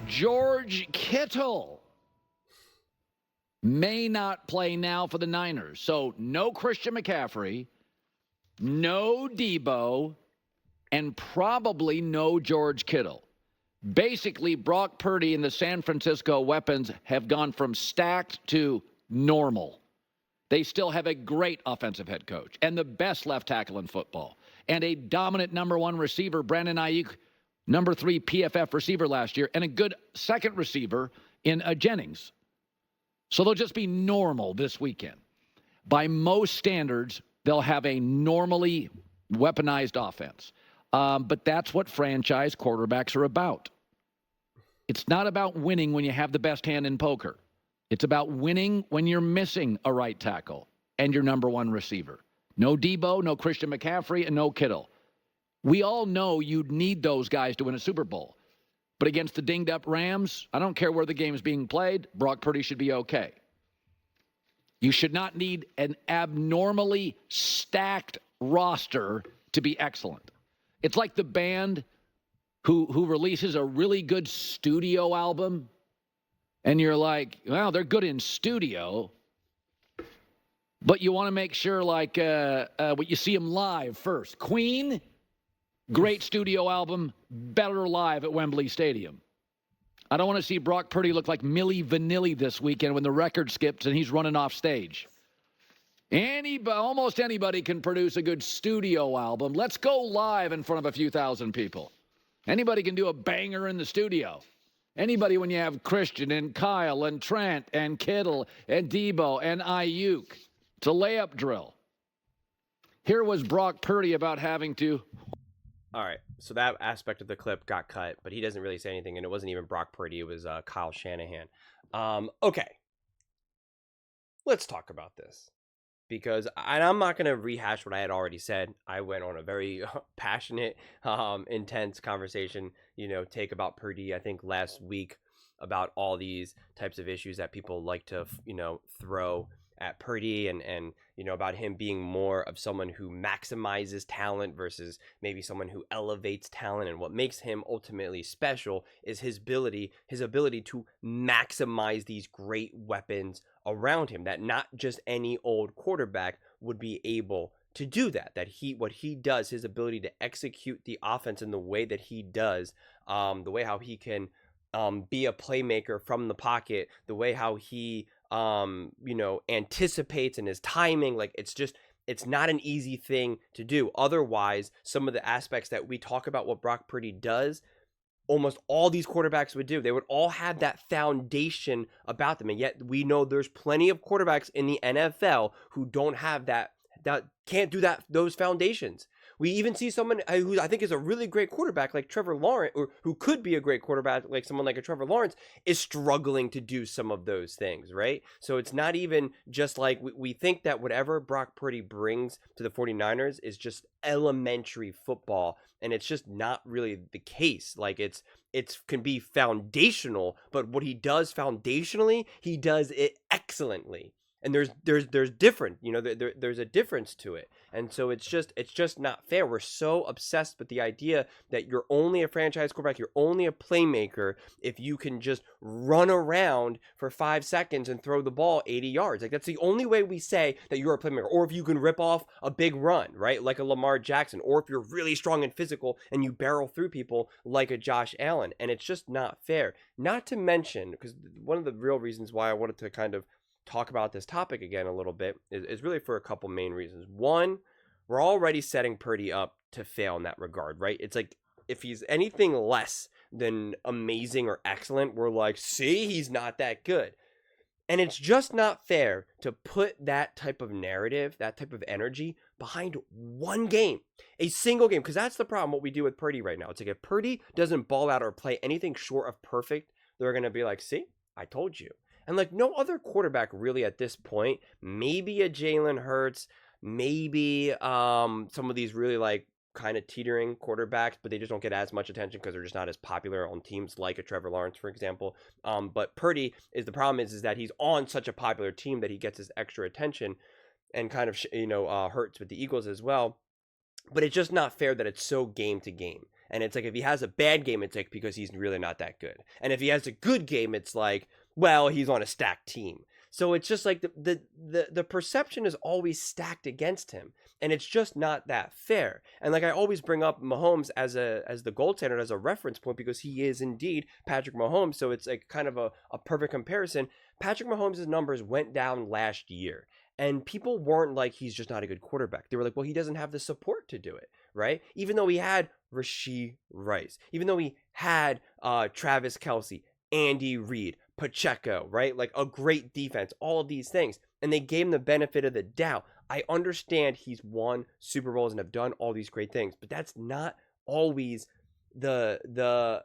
George Kittle may not play now for the Niners. So no Christian McCaffrey, no Debo, and probably no George Kittle. Basically, Brock Purdy and the San Francisco weapons have gone from stacked to normal. They still have a great offensive head coach and the best left tackle in football and a dominant number one receiver, Brandon Ayuk, number 3 PFF receiver last year, and a good second receiver in Jennings. So they'll just be normal this weekend. By most standards, they'll have a normally weaponized offense. But that's what franchise quarterbacks are about. It's not about winning when you have the best hand in poker. It's about winning when you're missing a right tackle and your number one receiver. No Debo, no Christian McCaffrey, and no Kittle. We all know you'd need those guys to win a Super Bowl. But against the dinged-up Rams, I don't care where the game is being played, Brock Purdy should be okay. You should not need an abnormally stacked roster to be excellent. It's like the band who releases a really good studio album, and you're like, well, they're good in studio, but you want to make sure, like, what you see them live first. Queen, great studio album, better live at Wembley Stadium. I don't want to see Brock Purdy look like Milli Vanilli this weekend when the record skips and he's running off stage. Almost anybody can produce a good studio album. Let's go live in front of a few thousand people. Anybody can do a banger in the studio. Anybody, when you have Christian and Kyle and Trent and Kittle and Debo and Ayuk. It's a layup drill. Here was Brock Purdy about having to... All right, so that aspect of the clip got cut, but he doesn't really say anything, and it wasn't even Brock Purdy. It was Kyle Shanahan. Okay, let's talk about this. Because I'm not going to rehash what I had already said. I went on a very passionate, intense conversation, take about Purdy, I think last week, about all these types of issues that people like to, throw at Purdy and about him being more of someone who maximizes talent versus maybe someone who elevates talent. And what makes him ultimately special is his ability to maximize these great weapons around him, that not just any old quarterback would be able to do that what he does, his ability to execute the offense in the way that he does, the way how he can be a playmaker from the pocket, the way how he anticipates and his timing, like it's not an easy thing to do. Otherwise, some of the aspects that we talk about what Brock Purdy does, almost all these quarterbacks would do. They would all have that foundation about them. And yet we know there's plenty of quarterbacks in the NFL who don't have that can't do those foundations. We even see someone who I think is a really great quarterback like Trevor Lawrence, or who could be a great quarterback like someone like a Trevor Lawrence, is struggling to do some of those things, right? So it's not even just like we think that whatever Brock Purdy brings to the 49ers is just elementary football, and it's just not really the case. Like it can be foundational, but what he does foundationally, he does it excellently. And there's different, there's a difference to it. And so it's just not fair. We're so obsessed with the idea that you're only a franchise quarterback, you're only a playmaker if you can just run around for 5 seconds and throw the ball 80 yards. Like that's the only way we say that you're a playmaker. Or if you can rip off a big run, right? Like a Lamar Jackson. Or if you're really strong and physical and you barrel through people like a Josh Allen. And it's just not fair. Not to mention, because one of the real reasons why I wanted to kind of talk about this topic again a little bit is really for a couple main reasons. One, we're already setting Purdy up to fail in that regard, right? It's like if he's anything less than amazing or excellent, we're like, see, he's not that good. And it's just not fair to put that type of narrative, that type of energy behind one game, a single game, because that's the problem, what we do with Purdy right now. It's like if Purdy doesn't ball out or play anything short of perfect, they're going to be like, see, I told you. And like no other quarterback really at this point, maybe a Jalen Hurts, maybe some of these really like kind of teetering quarterbacks, but they just don't get as much attention because they're just not as popular on teams like a Trevor Lawrence, for example. But Purdy is the problem is that he's on such a popular team that he gets this extra attention and kind of, hurts with the Eagles as well. But it's just not fair that it's so game to game. And it's like if he has a bad game, it's like because he's really not that good. And if he has a good game, it's like, well, he's on a stacked team. So it's just like the perception is always stacked against him, and it's just not that fair. And like I always bring up Mahomes as the gold standard, as a reference point, because he is indeed Patrick Mahomes. So it's like kind of a perfect comparison. Patrick Mahomes' numbers went down last year, and people weren't like he's just not a good quarterback. They were like, well, he doesn't have the support to do it, right? Even though he had Rashee Rice, even though he had Travis Kelce, Andy Reid, Pacheco, right? Like a great defense, all of these things. And they gave him the benefit of the doubt. I understand he's won Super Bowls and have done all these great things, but that's not always the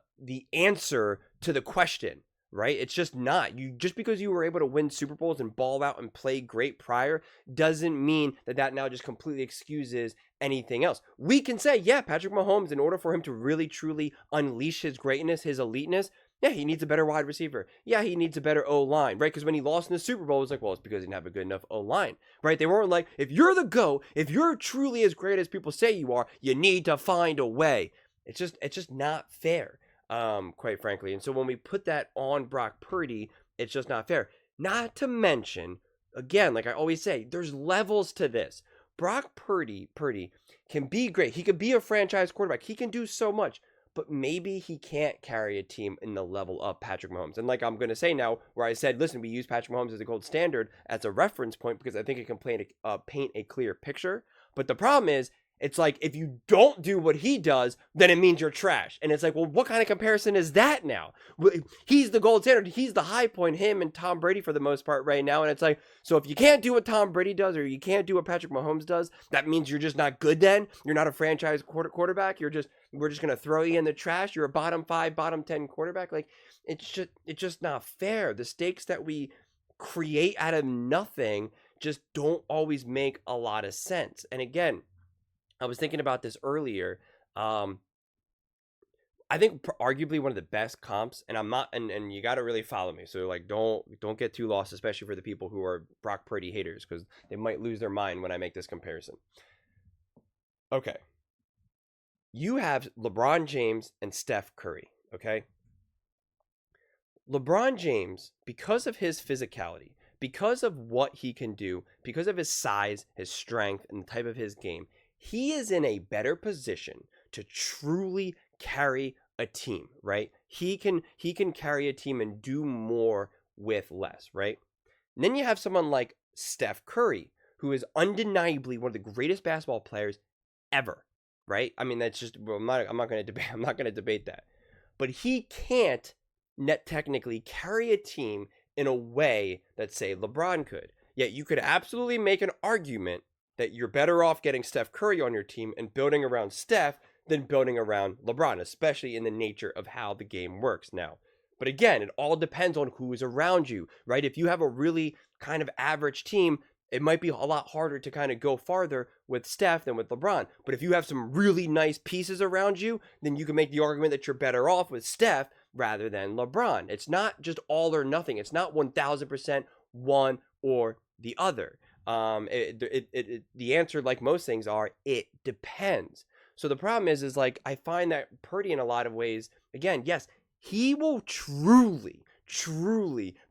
answer to the question, right? It's just not. Just because you were able to win Super Bowls and ball out and play great prior doesn't mean that now just completely excuses anything else. We can say, yeah, Patrick Mahomes, in order for him to really truly unleash his greatness, his eliteness, yeah, he needs a better wide receiver. Yeah, he needs a better O-line, right? Because when he lost in the Super Bowl, it was like, well, it's because he didn't have a good enough O-line, right? They weren't like, if you're the GOAT, if you're truly as great as people say you are, you need to find a way. It's just not fair, quite frankly. And so when we put that on Brock Purdy, it's just not fair. Not to mention, again, like I always say, there's levels to this. Brock Purdy can be great. He could be a franchise quarterback. He can do so much. But maybe he can't carry a team in the level of Patrick Mahomes. And like I'm going to say now, where I said, listen, we use Patrick Mahomes as a gold standard as a reference point because I think it can paint a clear picture. But the problem is, it's like if you don't do what he does, then it means you're trash. And it's like, well, what kind of comparison is that now? He's the gold standard. He's the high point, him and Tom Brady for the most part right now. And it's like, so if you can't do what Tom Brady does or you can't do what Patrick Mahomes does, that means you're just not good then? You're not a franchise quarterback? We're just going to throw you in the trash? You're a bottom 5, bottom 10 quarterback? Like, it's just not fair. The stakes that we create out of nothing just don't always make a lot of sense. And again, I was thinking about this earlier. I think arguably one of the best comps, and I'm not, and you got to really follow me. So like, don't get too lost, especially for the people who are Brock Purdy haters, because they might lose their mind when I make this comparison. Okay. You have LeBron James and Steph Curry. Okay. LeBron James, because of his physicality, because of what he can do, because of his size, his strength, and the type of his game, he is in a better position to truly carry a team, right? He can carry a team and do more with less, right? And then you have someone like Steph Curry, who is undeniably one of the greatest basketball players ever, right? I mean, that's just, well, I'm not going to debate that. But he can't technically carry a team in a way that, say, LeBron could. Yet you could absolutely make an argument that you're better off getting Steph Curry on your team and building around Steph than building around LeBron, especially in the nature of how the game works now. But again, it all depends on who is around you, right? If you have a really kind of average team, it might be a lot harder to kind of go farther with Steph than with LeBron. But if you have some really nice pieces around you, then you can make the argument that you're better off with Steph rather than LeBron. It's not just all or nothing. It's not 1000% one or the other. The answer, like most things, are it depends. So the problem is like I find that Purdy, in a lot of ways, again, yes, he will truly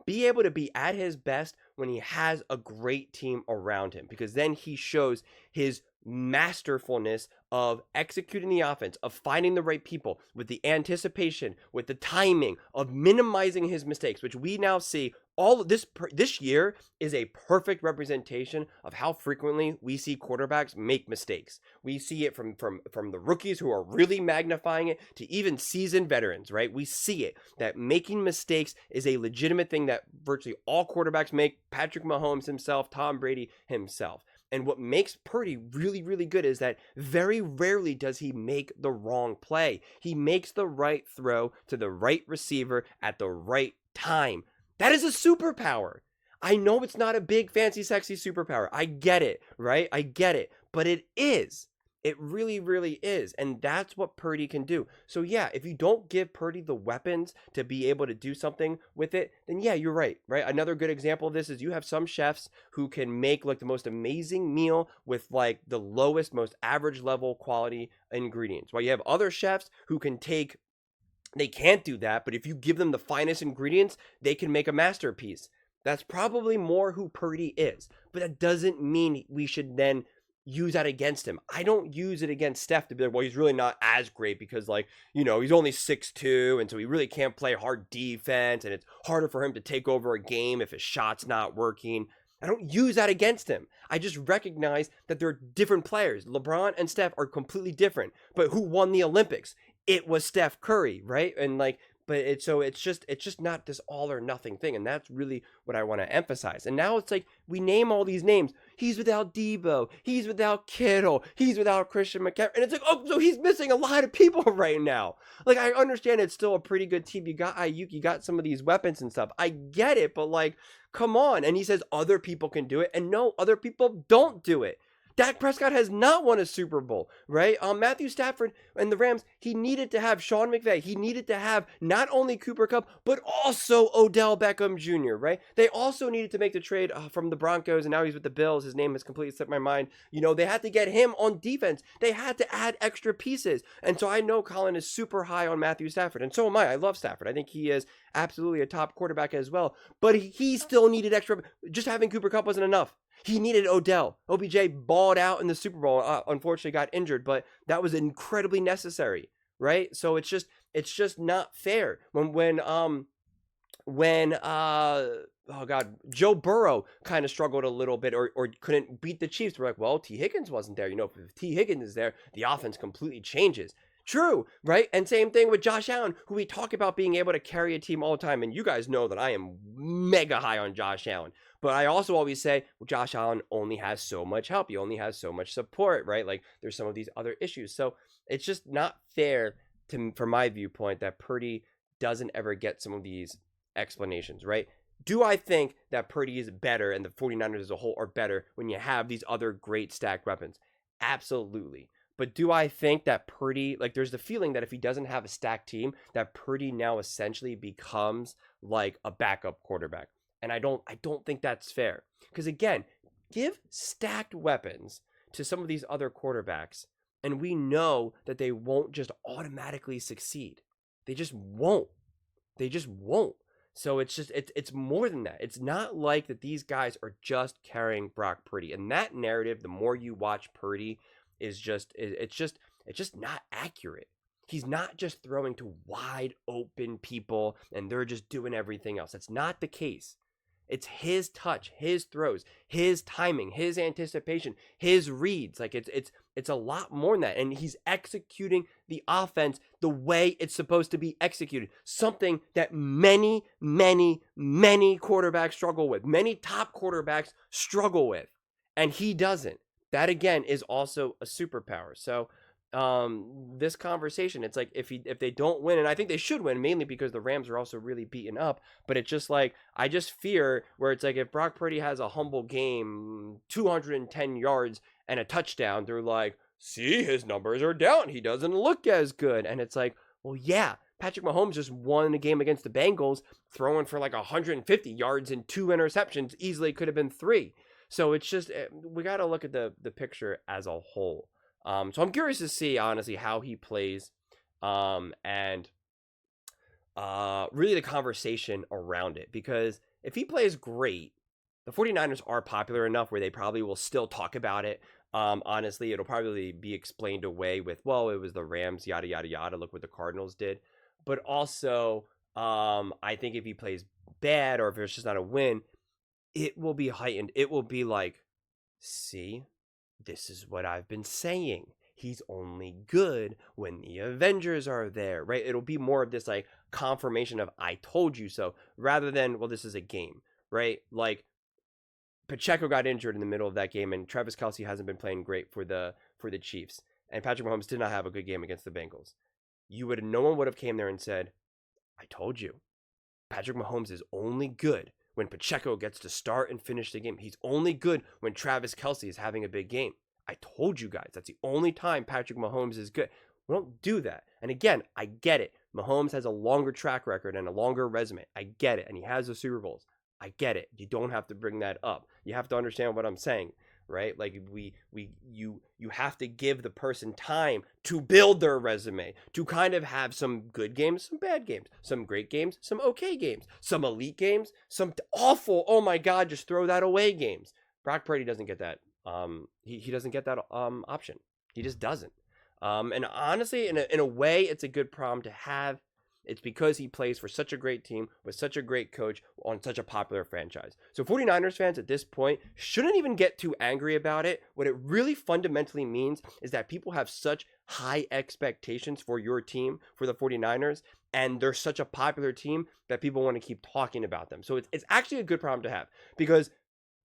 be able to be at his best when he has a great team around him, because then he shows his masterfulness of executing the offense, of finding the right people, with the anticipation, with the timing, of minimizing his mistakes, which we now see. All of this year is a perfect representation of how frequently we see quarterbacks make mistakes. We see it from the rookies who are really magnifying it to even seasoned veterans, right? We see it, that making mistakes is a legitimate thing that virtually all quarterbacks make. Patrick Mahomes himself, Tom Brady himself. And what makes Purdy really, really good is that very rarely does he make the wrong play. He makes the right throw to the right receiver at the right time. That is a superpower. I know it's not a big, fancy, sexy superpower. I get it, right? I get it. But it is. It really, really is. And that's what Purdy can do. So, yeah, if you don't give Purdy the weapons to be able to do something with it, then yeah, you're right, right? Another good example of this is you have some chefs who can make like the most amazing meal with like the lowest, most average level quality ingredients. While you have other chefs who can they can't do that, but if you give them the finest ingredients, they can make a masterpiece. That's probably more who Purdy is. But that doesn't mean we should then use that against him. I don't use it against Steph to be like, well, he's really not as great because, like, he's only 6'2", and so he really can't play hard defense, and it's harder for him to take over a game if his shot's not working. I don't use that against him. I just recognize that they're different players. LeBron and Steph are completely different. But who won the Olympics? It was Steph Curry, right? And like, but it's just not this all or nothing thing, and that's really what I want to emphasize. And now it's like we name all these names. He's without Debo. He's without Kittle. He's without Christian McCaffrey, and it's like, oh, so he's missing a lot of people right now. Like, I understand it's still a pretty good team. You got Ayuk, you got some of these weapons and stuff. I get it, but like, come on. And he says other people can do it, and no, other people don't do it. Dak Prescott has not won a Super Bowl, right? Matthew Stafford and the Rams, he needed to have Sean McVay. He needed to have not only Cooper Kupp, but also Odell Beckham Jr., right? They also needed to make the trade from the Broncos, and now he's with the Bills. His name has completely slipped my mind. They had to get him on defense. They had to add extra pieces. And so I know Colin is super high on Matthew Stafford, and so am I. I love Stafford. I think he is absolutely a top quarterback as well. But he still needed extra. Just having Cooper Kupp wasn't enough. He needed Odell. OBJ balled out in the Super Bowl. Unfortunately, got injured, but that was incredibly necessary, right? So it's just not fair when oh God, Joe Burrow kind of struggled a little bit or couldn't beat the Chiefs. We're like, well, T. Higgins wasn't there. If T. Higgins is there, the offense completely changes. True, right? And same thing with Josh Allen, who we talk about being able to carry a team all the time. And you guys know that I am mega high on Josh Allen. But I also always say, well, Josh Allen only has so much help. He only has so much support, right? Like, there's some of these other issues. So it's just not fair from my viewpoint that Purdy doesn't ever get some of these explanations, right? Do I think that Purdy is better and the 49ers as a whole are better when you have these other great stacked weapons? Absolutely. But do I think that Purdy, like, there's the feeling that if he doesn't have a stacked team, that Purdy now essentially becomes like a backup quarterback. And I don't think that's fair. Because again, give stacked weapons to some of these other quarterbacks, and we know that they won't just automatically succeed. They just won't. They just won't. So it's more than that. It's not like that these guys are just carrying Brock Purdy. And that narrative, the more you watch Purdy, it's just not accurate. He's not just throwing to wide open people and they're just doing everything else. That's not the case. It's his touch, his throws, his timing, his anticipation, his reads. Like it's a lot more than that. And he's executing the offense the way it's supposed to be executed. Something that many, many, many quarterbacks struggle with. Many top quarterbacks struggle with. And he doesn't. That again is also a superpower. So this conversation, it's like if they don't win, and I think they should win mainly because the Rams are also really beaten up, but it's just like I just fear where it's like if Brock Purdy has a humble game, 210 yards and a touchdown, they're like, see, his numbers are down, he doesn't look as good. And it's like, well, yeah, Patrick Mahomes just won a game against the Bengals throwing for like 150 yards and 2 interceptions. Easily could have been 3. So it's just, we got to look at the picture as a whole. So I'm curious to see, honestly, how he plays and really the conversation around it. Because if he plays great, the 49ers are popular enough where they probably will still talk about it. Honestly, it'll probably be explained away with, well, it was the Rams, yada, yada, yada. Look what the Cardinals did. But also, I think if he plays bad or if it's just not a win, it will be heightened. It will be like, see, this is what I've been saying. He's only good when the Avengers are there, right? It'll be more of this like confirmation of I told you so rather than, well, this is a game, right? Like Pacheco got injured in the middle of that game and Travis Kelce hasn't been playing great for the Chiefs. And Patrick Mahomes did not have a good game against the Bengals. No one would have came there and said, I told you. Patrick Mahomes is only good when Pacheco gets to start and finish the game. He's only good when Travis Kelce is having a big game. I told you guys, that's the only time Patrick Mahomes is good. We don't do that. And again, I get it. Mahomes has a longer track record and a longer resume. I get it. And he has the Super Bowls. I get it. You don't have to bring that up. You have to understand what I'm saying, right? Like you have to give the person time to build their resume, to kind of have some good games, some bad games, some great games, some okay games, some elite games, some awful, oh my God, just throw that away games. Brock Purdy doesn't get that. He doesn't get that option. He just doesn't. And honestly, in a way, it's a good problem to have. It's because he plays for such a great team with such a great coach on such a popular franchise. So 49ers fans at this point shouldn't even get too angry about it. What it really fundamentally means is that people have such high expectations for your team, for the 49ers, and they're such a popular team that people want to keep talking about them. So it's actually a good problem to have, because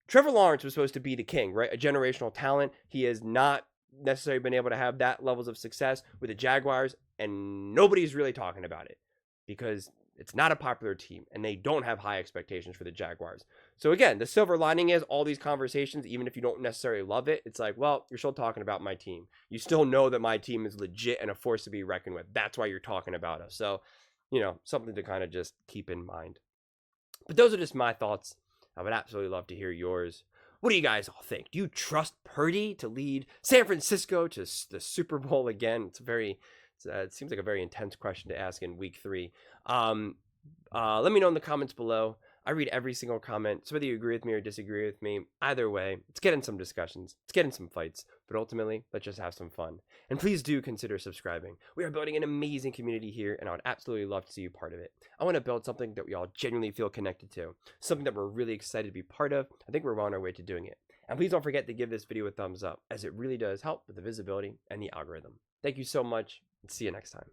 Trevor Lawrence was supposed to be the king, right? A generational talent. He has not necessarily been able to have that levels of success with the Jaguars, and nobody's really talking about it because it's not a popular team and they don't have high expectations for the Jaguars. So again, the silver lining is all these conversations, even if you don't necessarily love it, it's like, well, you're still talking about my team. You still know that my team is legit and a force to be reckoned with. That's why you're talking about us. So, something to kind of just keep in mind. But those are just my thoughts. I would absolutely love to hear yours. What do you guys all think? Do you trust Purdy to lead San Francisco to the Super Bowl again? It seems like a very intense question to ask in week 3. Let me know in the comments below. I read every single comment. So whether you agree with me or disagree with me, either way, let's get in some discussions. Let's get in some fights. But ultimately, let's just have some fun. And please do consider subscribing. We are building an amazing community here, and I would absolutely love to see you part of it. I want to build something that we all genuinely feel connected to. Something that we're really excited to be part of. I think we're well on our way to doing it. And please don't forget to give this video a thumbs up, as it really does help with the visibility and the algorithm. Thank you so much, and see you next time.